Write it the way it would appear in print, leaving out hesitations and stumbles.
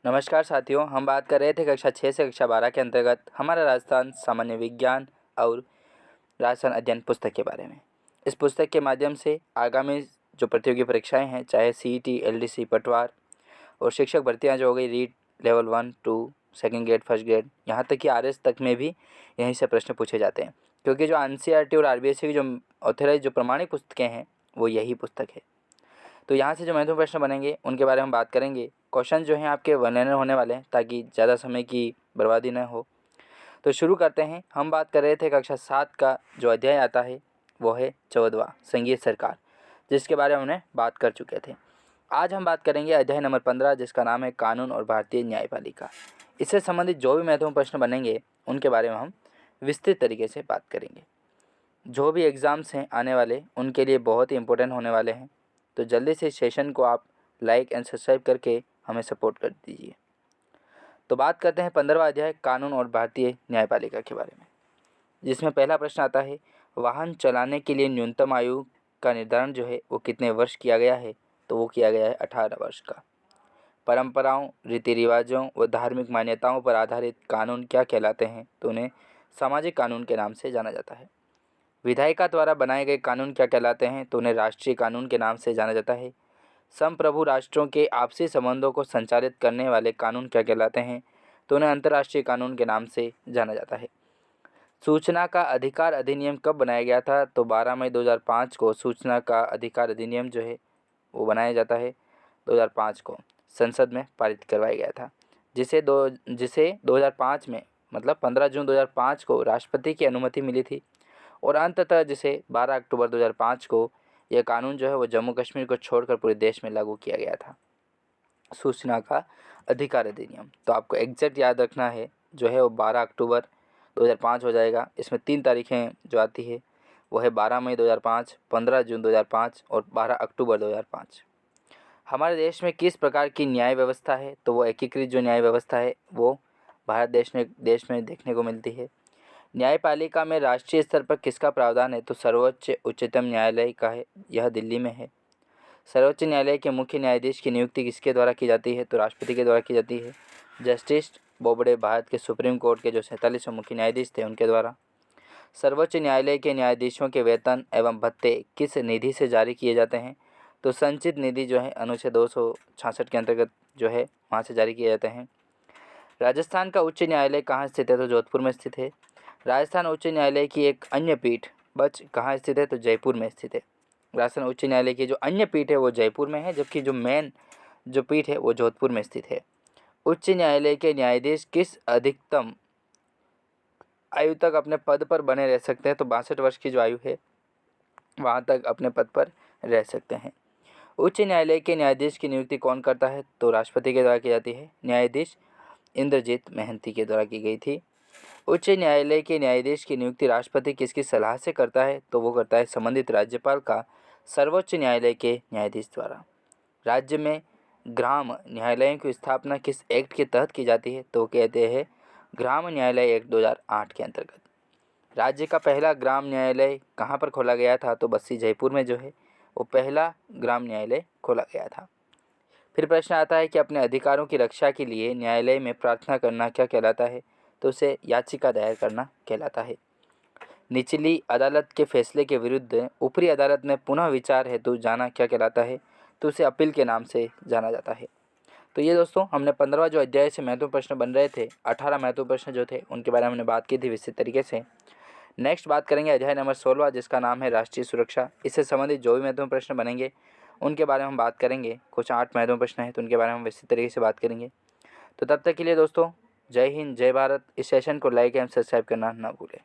नमस्कार साथियों, हम बात कर रहे थे कक्षा 6 से कक्षा 12 के अंतर्गत हमारा राजस्थान सामान्य विज्ञान और राजस्थान अध्ययन पुस्तक के बारे में। इस पुस्तक के माध्यम से आगामी जो प्रतियोगी परीक्षाएं हैं, चाहे सीईटी, एलडीसी, पटवार और शिक्षक भर्तियां जो हो गई, REET level 1, 2, second grade, first grade, यहाँ तक कि आरएस तक में भी यहीं से प्रश्न पूछे जाते हैं। क्योंकि जो एनसीईआरटी और आरबीएससी की जो ऑथराइज जो प्रमाणित पुस्तकें हैं वो यही पुस्तक है। तो यहाँ से जो महत्वपूर्ण प्रश्न बनेंगे उनके बारे में हम बात करेंगे। क्वेश्चन जो हैं आपके वन लाइनर होने वाले हैं ताकि ज़्यादा समय की बर्बादी न हो। तो शुरू करते हैं। हम बात कर रहे थे कक्षा 7 का जो अध्याय आता है वो है 14वां संघीय सरकार, जिसके बारे में हमने बात कर चुके थे। आज हम बात करेंगे अध्याय नंबर 15, जिसका नाम है कानून और भारतीय न्यायपालिका। इससे संबंधित जो भी महत्वपूर्ण प्रश्न बनेंगे उनके बारे में हम विस्तृत तरीके से बात करेंगे। जो भी एग्ज़ाम्स हैं आने वाले उनके लिए बहुत ही इंपॉर्टेंट होने वाले हैं। तो जल्दी से इस सेशन को आप लाइक एंड सब्सक्राइब करके हमें सपोर्ट कर दीजिए। तो बात करते हैं 15वां अध्याय कानून और भारतीय न्यायपालिका के बारे में, जिसमें पहला प्रश्न आता है, वाहन चलाने के लिए न्यूनतम आयु का निर्धारण जो है वो कितने वर्ष किया गया है? तो वो किया गया है 18 वर्ष का। परंपराओं, रीति रिवाजों व धार्मिक मान्यताओं पर आधारित कानून क्या कहलाते हैं? तो उन्हें सामाजिक कानून के नाम से जाना जाता है। विधायिका द्वारा बनाए गए कानून क्या कहलाते हैं? तो उन्हें राष्ट्रीय कानून के नाम से जाना जाता है। संप्रभु राष्ट्रों के आपसी संबंधों को संचालित करने वाले कानून क्या कहलाते हैं? तो उन्हें अंतर्राष्ट्रीय कानून के नाम से जाना जाता है। सूचना का अधिकार अधिनियम कब बनाया गया था? तो 12 मई 2005 को सूचना का अधिकार अधिनियम जो है वो बनाया जाता है। 2005 को संसद में पारित करवाया गया था, जिसे 2005 में मतलब 15 जून 2005 को राष्ट्रपति की अनुमति मिली थी और अंततः जिसे 12 अक्टूबर 2005 को यह कानून जो है वो जम्मू कश्मीर को छोड़कर पूरे देश में लागू किया गया था। सूचना का अधिकार अधिनियम, तो आपको एग्जैक्ट याद रखना है जो है वो 12 अक्टूबर 2005 हो जाएगा। इसमें 3 तारीखें जो आती है वो है 12 मई 2005, 15 जून 2005 और 12 अक्टूबर 2005। हमारे देश में किस प्रकार की न्याय व्यवस्था है? तो वो एकीकृत जो न्याय व्यवस्था है वो भारत देश में देखने को मिलती है। न्यायपालिका में राष्ट्रीय स्तर पर किसका प्रावधान है? तो सर्वोच्च उच्चतम न्यायालय का है, यह दिल्ली में है। सर्वोच्च न्यायालय के मुख्य न्यायाधीश की नियुक्ति किसके द्वारा की जाती है? तो राष्ट्रपति के द्वारा की जाती है। जस्टिस बोबडे भारत के सुप्रीम कोर्ट के जो 47 मुख्य न्यायाधीश थे उनके द्वारा। सर्वोच्च न्यायालय के न्यायाधीशों के वेतन एवं भत्ते किस निधि से जारी किए जाते हैं? तो संचित निधि जो है अनुच्छेद 266 के अंतर्गत जो है वहाँ से जारी किए जाते हैं। राजस्थान का उच्च न्यायालय कहाँ स्थित है? तो जोधपुर में स्थित है। राजस्थान उच्च न्यायालय की एक अन्य पीठ बच कहाँ स्थित है? तो जयपुर में स्थित है। राजस्थान उच्च न्यायालय की जो अन्य पीठ है वो जयपुर में है, जबकि जो मेन जो पीठ है वो जोधपुर में स्थित है। उच्च न्यायालय के न्यायाधीश किस अधिकतम आयु तक अपने पद पर बने रह सकते हैं? तो 62 वर्ष की जो आयु है वहाँ तक अपने पद पर रह सकते हैं। उच्च न्यायालय के न्यायाधीश की नियुक्ति कौन करता है? तो राष्ट्रपति के द्वारा की जाती है। न्यायाधीश इंद्रजीत महंती के द्वारा की गई थी। उच्च न्यायालय के न्यायाधीश की नियुक्ति राष्ट्रपति किसकी सलाह से करता है? तो वो करता है संबंधित राज्यपाल का सर्वोच्च न्यायालय के न्यायाधीश द्वारा। राज्य में ग्राम न्यायालयों की स्थापना किस एक्ट के तहत की जाती है? तो कहते हैं ग्राम न्यायालय एक्ट 2008 के अंतर्गत। राज्य का पहला ग्राम न्यायालय कहाँ पर खोला गया था? तो बस्सी जयपुर में जो है वो पहला ग्राम न्यायालय खोला गया था। फिर प्रश्न आता है कि अपने अधिकारों की रक्षा के लिए न्यायालय में प्रार्थना करना क्या कहलाता है? तो उसे याचिका दायर करना कहलाता है। निचली अदालत के फैसले के विरुद्ध ऊपरी अदालत में पुनः विचार हेतु जाना क्या कहलाता है? तो उसे अपील के नाम से जाना जाता है। तो ये दोस्तों हमने 15वां जो अध्याय से महत्वपूर्ण प्रश्न बन रहे थे, 18 महत्वपूर्ण प्रश्न जो थे उनके बारे में हमने बात की थी विस्तृत तरीके से। नेक्स्ट बात करेंगे अध्याय नंबर 16, जिसका नाम है राष्ट्रीय सुरक्षा। इससे संबंधित जो भी महत्वपूर्ण प्रश्न बनेंगे उनके बारे में हम बात करेंगे। कुछ 8 महत्वपूर्ण प्रश्न हैं तो उनके बारे में हम विस्तृत तरीके से बात करेंगे। तो तब तक के लिए दोस्तों जय हिंद, जय भारत। इस सेशन को लाइक एंड सब्सक्राइब करना ना भूलें।